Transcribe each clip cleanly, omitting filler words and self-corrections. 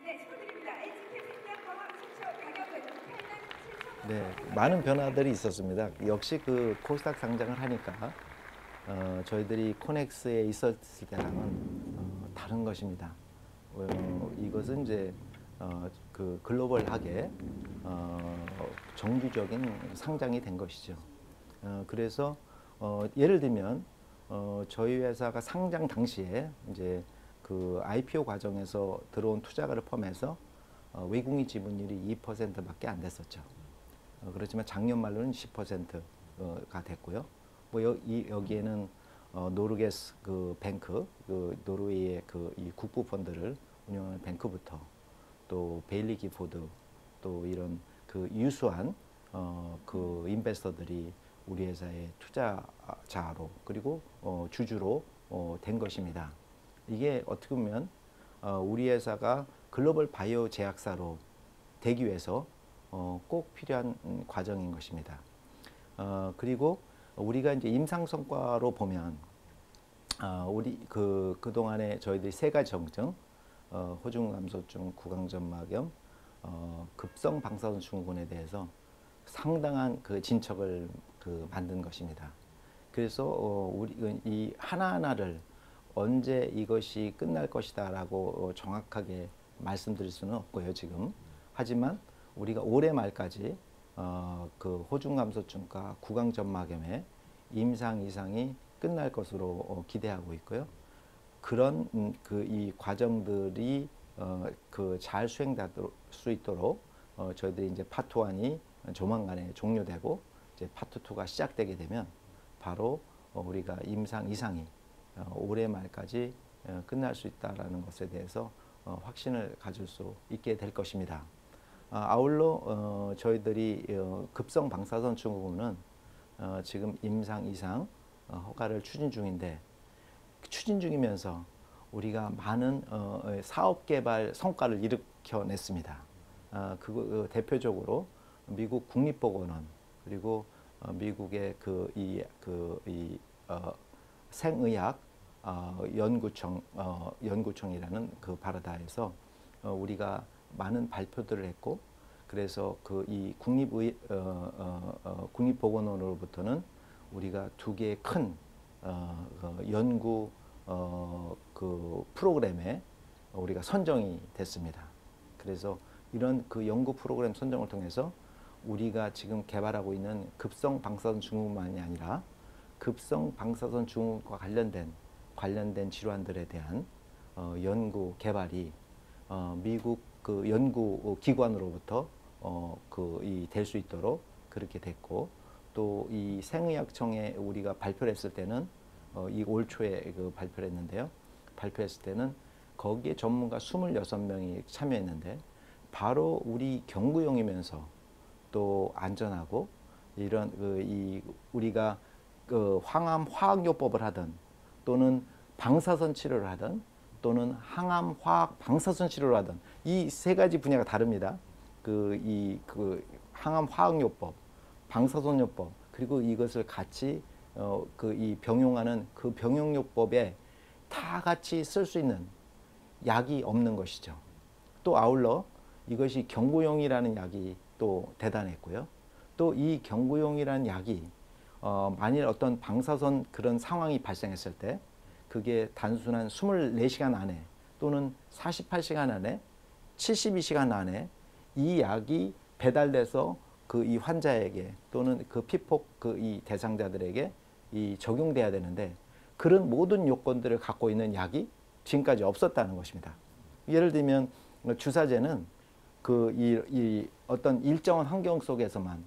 네, 축하드립니다. HT 생명과학 최초 가격은 8만 7천 원. 네, 많은 변화들이 있었습니다. 역시 그 코스닥 상장을 하니까 저희들이 코넥스에 있었을 때랑은 다른 것입니다. 이것은 이제 그 글로벌하게 정규적인 상장이 된 것이죠. 그래서 예를 들면 저희 회사가 상장 당시에 이제 그 IPO 과정에서 들어온 투자가를 포함해서 외국인 지분율이 2%밖에 안 됐었죠. 그렇지만 작년 말로는 10%가 됐고요. 뭐 여기에는 노르게스 그 뱅크, 그 노르웨이의 그 이 국부 펀드를 운영하는 뱅크부터 또 베일리 기포드 또 이런 그 유수한 그 인베스터들이 우리 회사의 투자자로 그리고 주주로 된 것입니다. 이게 어떻게 보면 우리 회사가 글로벌 바이오 제약사로 되기 위해서 꼭 필요한 과정인 것입니다. 그리고 우리가 이제 임상 성과로 보면 우리 그동안에 저희들이 세 가지 정증, 호중 감소증, 구강점막염, 급성 방사선 증후군에 대해서 상당한 그 진척을 만든 것입니다. 그래서 우리 이 하나하나를 언제 이것이 끝날 것이다라고 정확하게 말씀드릴 수는 없고요, 지금. 하지만 우리가 올해 말까지 그 호중 감소증과 구강점막염의 임상 이상이 끝날 것으로 기대하고 있고요. 그런 그 이 과정들이 그 잘 수행될 수 있도록 저희들이 이제 파트 1이 조만간에 종료되고 이제 파트 2가 시작되게 되면 바로 우리가 임상 이상이 올해 말까지 끝날 수 있다라는 것에 대해서 확신을 가질 수 있게 될 것입니다. 아울러 저희들이 급성 방사선 증후군은 지금 임상 이상 허가를 추진 중인데 추진 중이면서 우리가 많은 사업 개발 성과를 일으켜냈습니다. 대표적으로 미국 국립보건원 그리고 미국의 생의학 연구청이라는 그 바라다에서 우리가 많은 발표들을 했고 그래서 그 이 국립보건원으로부터는 우리가 두 개의 큰 연구 그 프로그램에 우리가 선정이 됐습니다. 그래서 이런 그 연구 프로그램 선정을 통해서 우리가 지금 개발하고 있는 급성 방사선 증후군만이 아니라 급성 방사선 증후군과 관련된 질환들에 대한 연구 개발이 미국 그 연구 기관으로부터 될 수 있도록 그렇게 됐고 또 이 생의학청에 우리가 발표를 했을 때는 이 올 초에 그 발표를 했는데요. 발표했을 때는 거기에 전문가 26명이 참여했는데 바로 우리 경구용이면서 또 안전하고 이런 우리가 그 항암 화학요법을 하든 또는 방사선 치료를 하든 또는 항암 화학 방사선 치료를 하든 이 세 가지 분야가 다릅니다. 그 항암 화학요법, 방사선요법 그리고 이것을 같이 이 병용하는 그 병용요법에 다 같이 쓸 수 있는 약이 없는 것이죠. 또 아울러 이것이 경구용이라는 약이 또 대단했고요. 또 이 경구용이라는 약이 만일 어떤 방사선 그런 상황이 발생했을 때 그게 단순한 24시간 안에 또는 48시간 안에 72시간 안에 이 약이 배달돼서 그 이 환자에게 또는 그 피폭 그 이 대상자들에게 이 적용돼야 되는데 그런 모든 요건들을 갖고 있는 약이 지금까지 없었다는 것입니다. 예를 들면 주사제는 이 어떤 일정한 환경 속에서만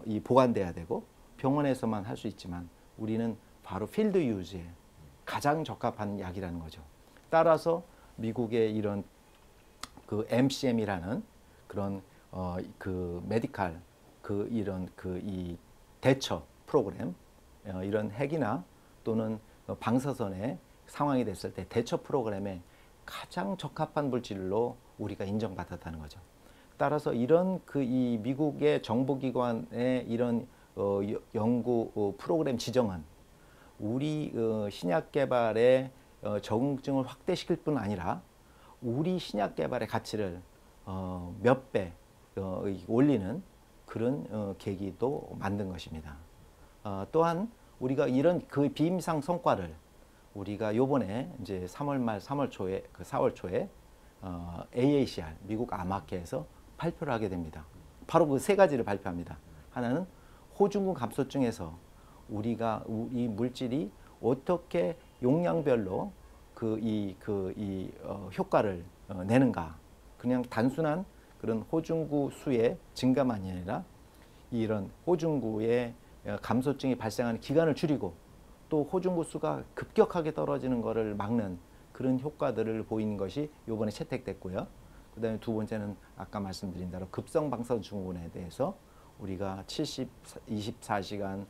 이 보관돼야 되고 병원에서만 할 수 있지만 우리는 바로 필드 유즈에 가장 적합한 약이라는 거죠. 따라서 미국의 이런 그 MCM이라는 그런 그 메디칼 이런 이 대처 프로그램 이런 핵이나 또는 방사선의 상황이 됐을 때 대처 프로그램에 가장 적합한 물질로 우리가 인정받았다는 거죠. 따라서 이런 이 미국의 정보기관의 이런 연구 프로그램 지정은 우리 신약 개발의 적응증을 확대시킬 뿐 아니라 우리 신약 개발의 가치를 몇 배 올리는 그런 계기도 만든 것입니다. 또한 우리가 이런 그 비임상 성과를 우리가 요번에 이제 3월 말 3월 초에 4월 초에 AACR 미국 암학회에서 발표를 하게 됩니다. 바로 그 세 가지를 발표합니다. 하나는 호중구 감소증에서 우리가 이 물질이 어떻게 용량별로 효과를 내는가. 그냥 단순한 그런 호중구 수의 증가만이 아니라 이런 호중구의 감소증이 발생하는 기간을 줄이고 또 호중구 수가 급격하게 떨어지는 것을 막는 그런 효과들을 보이는 것이 이번에 채택됐고요. 그 다음에 두 번째는 아까 말씀드린 대로 급성방사선 증후군에 대해서 우리가 24시간,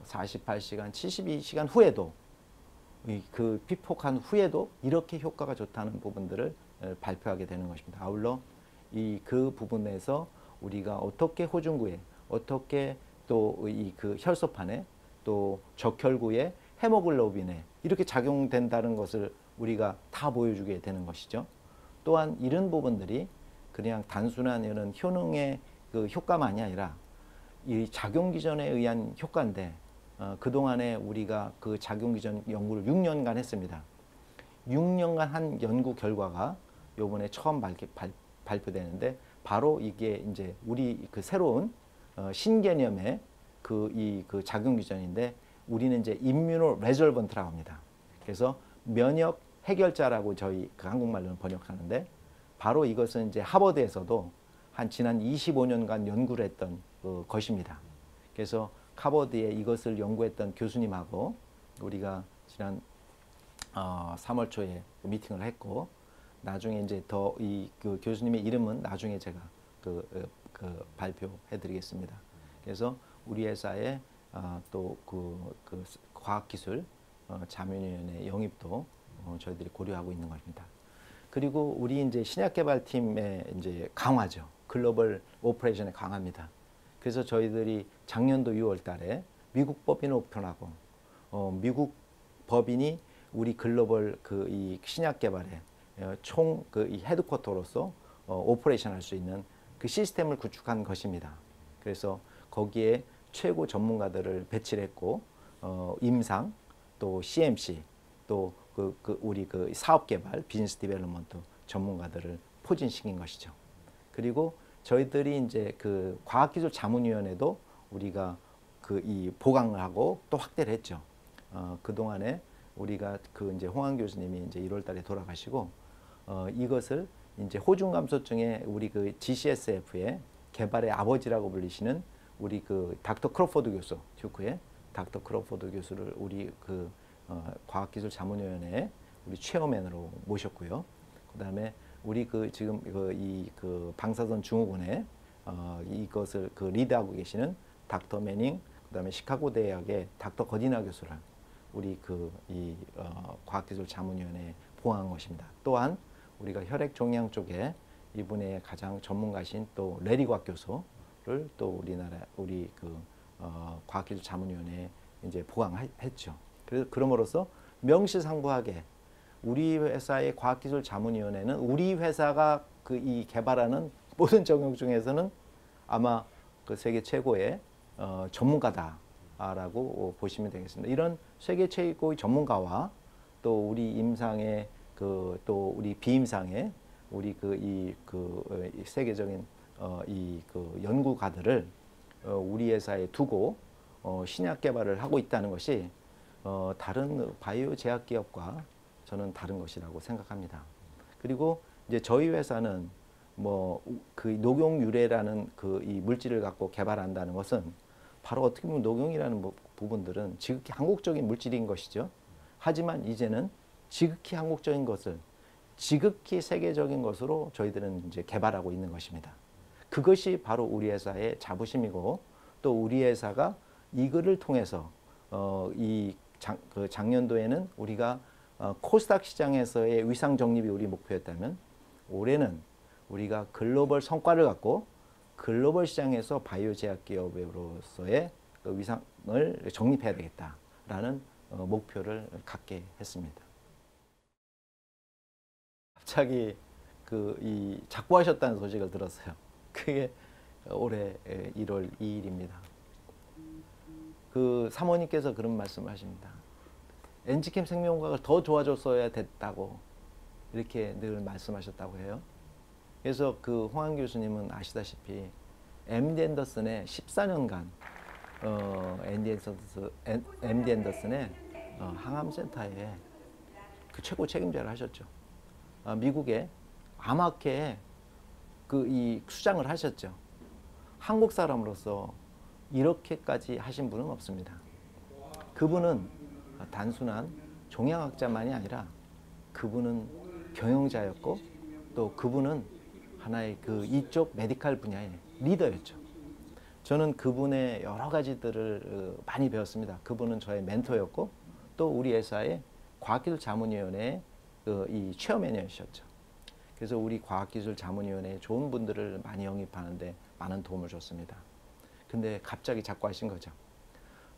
48시간, 72시간 후에도 그 피폭한 후에도 이렇게 효과가 좋다는 부분들을 발표하게 되는 것입니다. 아울러 그 부분에서 우리가 어떻게 호중구에 어떻게 또 그 혈소판에 또 적혈구에 헤모글로빈에 이렇게 작용된다는 것을 우리가 다 보여주게 되는 것이죠. 또한 이런 부분들이 그냥 단순한 이런 효능의 그 효과만이 아니라 이 작용기전에 의한 효과인데 그동안에 우리가 그 작용기전 연구를 6년간 했습니다. 6년간 한 연구 결과가 요번에 처음 발표되는데 바로 이게 이제 우리 그 새로운 신개념의 그 작용기전인데 우리는 이제 임뮤노 레졸번트라고 합니다. 그래서 면역 해결자라고 저희 그 한국말로는 번역하는데 바로 이것은 이제 하버드에서도 한 지난 25년간 연구를 했던 것입니다. 그래서 하버드에 이것을 연구했던 교수님하고 우리가 지난 3월 초에 미팅을 했고 나중에 이제 더 그 교수님의 이름은 나중에 제가 발표해드리겠습니다. 그래서 우리 회사의 또 그 과학기술 자문위원회 영입도 저희들이 고려하고 있는 것입니다. 그리고 우리 이제 신약개발팀의 이제 강화죠. 글로벌 오퍼레이션의 강화입니다. 그래서 저희들이 작년도 6월달에 미국 법인을 오픈하고 미국 법인이 우리 글로벌 이 신약개발의 총 이 헤드쿼터로서 오퍼레이션 할 수 있는 그 시스템을 구축한 것입니다. 그래서 거기에 최고 전문가들을 배치를 했고 임상 또 CMC 또 우리 그 사업 개발 비즈니스 디벨롭먼트 전문가들을 포진시킨 것이죠. 그리고 저희들이 이제 그 과학기술 자문위원회도 우리가 이 보강을 하고 또 확대를 했죠. 그 동안에 우리가 이제 홍한 교수님이 이제 1월달에 돌아가시고 이것을 이제 호중감소증의 우리 그 GCSF의 개발의 아버지라고 불리시는 우리 그 닥터 크로포드 교수, 듀크의 닥터 크로포드 교수를 우리 그 과학기술 자문위원회 우리 체어맨으로 모셨고요. 그다음에 우리 지금 그 방사선 증후군에 이것을 리드하고 계시는 닥터 매닝, 그다음에 시카고 대학의 닥터 거디나 교수를 우리 과학기술 자문위원회에 보강한 것입니다. 또한 우리가 혈액종양 쪽에 이분의 가장 전문가신 또 레리곽 교수를 또 우리나라 과학기술 자문위원회에 이제 보강했죠. 그래서 그럼으로써 명실상부하게 우리 회사의 과학기술 자문위원회는 우리 회사가 이 개발하는 모든 적용 중에서는 아마 그 세계 최고의 전문가다라고 보시면 되겠습니다. 이런 세계 최고의 전문가와 또 우리 임상의 또 우리 비임상의 우리 세계적인 연구가들을 우리 회사에 두고 신약 개발을 하고 있다는 것이 다른 바이오 제약 기업과 저는 다른 것이라고 생각합니다. 그리고 이제 저희 회사는 녹용 유래라는 이 물질을 갖고 개발한다는 것은 바로 어떻게 보면 녹용이라는 부분들은 지극히 한국적인 물질인 것이죠. 하지만 이제는 지극히 한국적인 것을 지극히 세계적인 것으로 저희들은 이제 개발하고 있는 것입니다. 그것이 바로 우리 회사의 자부심이고 또 우리 회사가 이거를 통해서 작년도에는 우리가 코스닥 시장에서의 위상 정립이 우리 목표였다면 올해는 우리가 글로벌 성과를 갖고 글로벌 시장에서 바이오 제약 기업으로서의 위상을 정립해야 되겠다라는 목표를 갖게 했습니다. 갑자기 이 작고하셨다는 소식을 들었어요. 그게 올해 1월 2일입니다. 그 사모님께서 그런 말씀을 하십니다. 엔지캠 생명과학을 더 도와줬어야 됐다고 이렇게 늘 말씀하셨다고 해요. 그래서 그 홍한 교수님은 아시다시피 MD 앤더슨의 14년간 MD 앤더슨의 항암센터에 그 최고 책임자를 하셨죠. 미국의 암학회에 이 수장을 하셨죠. 한국 사람으로서 이렇게까지 하신 분은 없습니다. 그분은 단순한 종양학자만이 아니라 그분은 경영자였고 또 그분은 하나의 이쪽 메디칼 분야의 리더였죠. 저는 그분의 여러 가지들을 많이 배웠습니다. 그분은 저의 멘토였고 또 우리 회사의 과학기술자문위원회의 이 체어맨이셨죠. 그래서 우리 과학기술자문위원회에 좋은 분들을 많이 영입하는데 많은 도움을 줬습니다. 근데 갑자기 작고하신 거죠.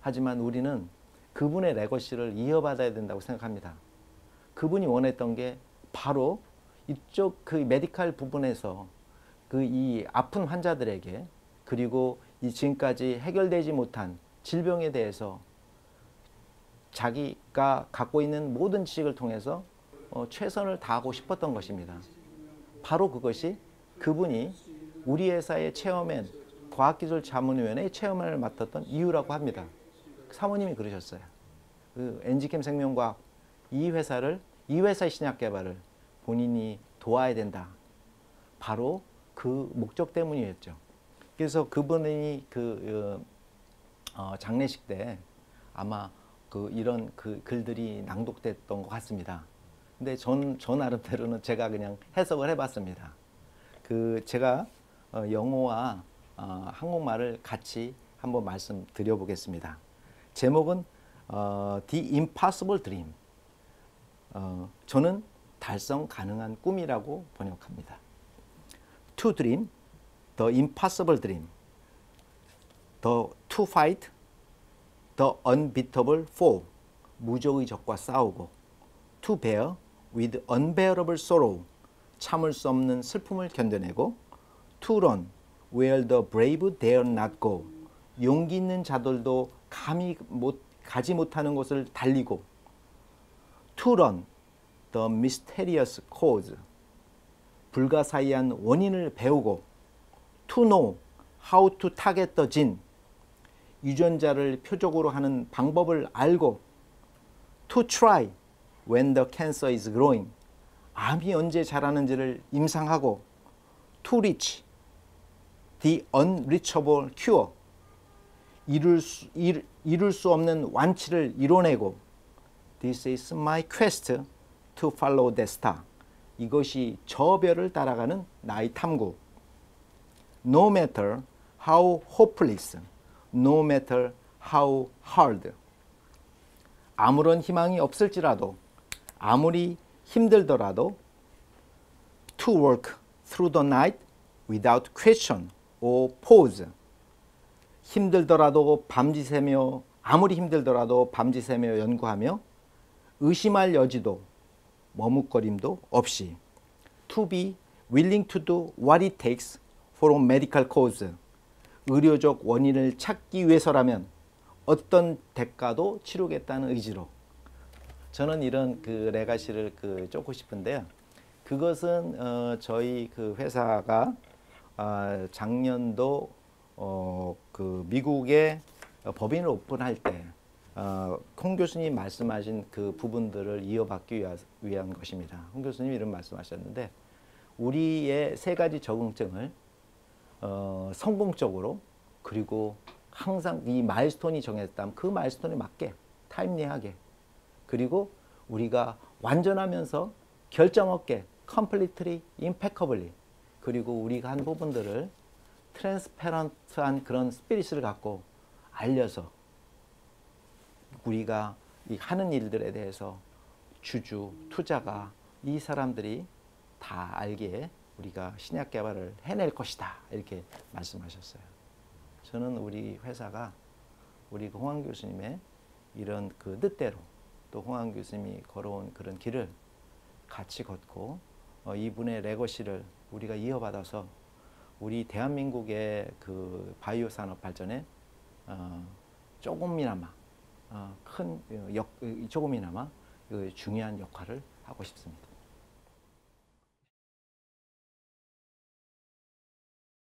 하지만 우리는 그분의 레거시를 이어받아야 된다고 생각합니다. 그분이 원했던 게 바로 이쪽 메디칼 부분에서 이 아픈 환자들에게 그리고 이 지금까지 해결되지 못한 질병에 대해서 자기가 갖고 있는 모든 지식을 통해서 최선을 다하고 싶었던 것입니다. 바로 그것이 그분이 우리 회사의 체어맨, 과학기술자문위원회의 체어맨을 맡았던 이유라고 합니다. 사모님이 그러셨어요. 엔지캠 생명과학 이 회사의 신약 개발을 본인이 도와야 된다. 바로 그 목적 때문이었죠. 그래서 그분이 장례식 때 아마 이런 글들이 낭독됐던 것 같습니다. 근데 저 나름대로는 제가 그냥 해석을 해봤습니다. 제가 영어와 한국말을 같이 한번 말씀드려보겠습니다. 제목은 The Impossible Dream. 저는 달성 가능한 꿈이라고 번역합니다. To dream, the impossible dream. To fight, the unbeatable foe. 무적의 적과 싸우고. To bear with unbearable sorrow. 참을 수 없는 슬픔을 견뎌내고. To run where the brave dare not go. 용기 있는 자들도 가지 못하는 곳을 달리고. To run the mysterious cause. 불가사의한 원인을 배우고. To know how to target the gene. 유전자를 표적으로 하는 방법을 알고. To try when the cancer is growing. 암이 언제 자라는지를 임상하고. To reach the unreachable cure. 이룰 수 없는 완치를 이뤄내고. This is my quest to follow that star. 이것이 저 별을 따라가는 나의 탐구. No matter how hopeless, no matter how hard. 아무런 희망이 없을지라도, 아무리 힘들더라도, to work through the night without question or pause. 힘들더라도 밤지새며, 아무리 힘들더라도 밤지새며 연구하며 의심할 여지도 머뭇거림도 없이. To be willing to do what it takes for a medical cause. 의료적 원인을 찾기 위해서라면 어떤 대가도 치르겠다는 의지로. 저는 이런 레가시를 쫓고 싶은데요. 그것은 저희 회사가 작년도 미국의 법인을 오픈할 때 홍 교수님 말씀하신 그 부분들을 이어받기 위한 것입니다. 홍 교수님이 이런 말씀하셨는데 우리의 세 가지 적응증을 성공적으로 그리고 항상 이 마일스톤이 정했다면 그 마일스톤에 맞게 타임리하게 그리고 우리가 완전하면서 결정 없게 completely, impeccably 그리고 우리가 한 부분들을 트랜스페런트한 그런 스피릿을 갖고 알려서 우리가 이 하는 일들에 대해서 주주, 투자가 이 사람들이 다 알기에 우리가 신약 개발을 해낼 것이다 이렇게 말씀하셨어요. 저는 우리 회사가 우리 홍한 교수님의 이런 뜻대로 또 홍한 교수님이 걸어온 그런 길을 같이 걷고 이분의 레거시를 우리가 이어받아서 우리 대한민국의 그 바이오 산업 발전에 조금이나마 조금이나마 그 중요한 역할을 하고 싶습니다.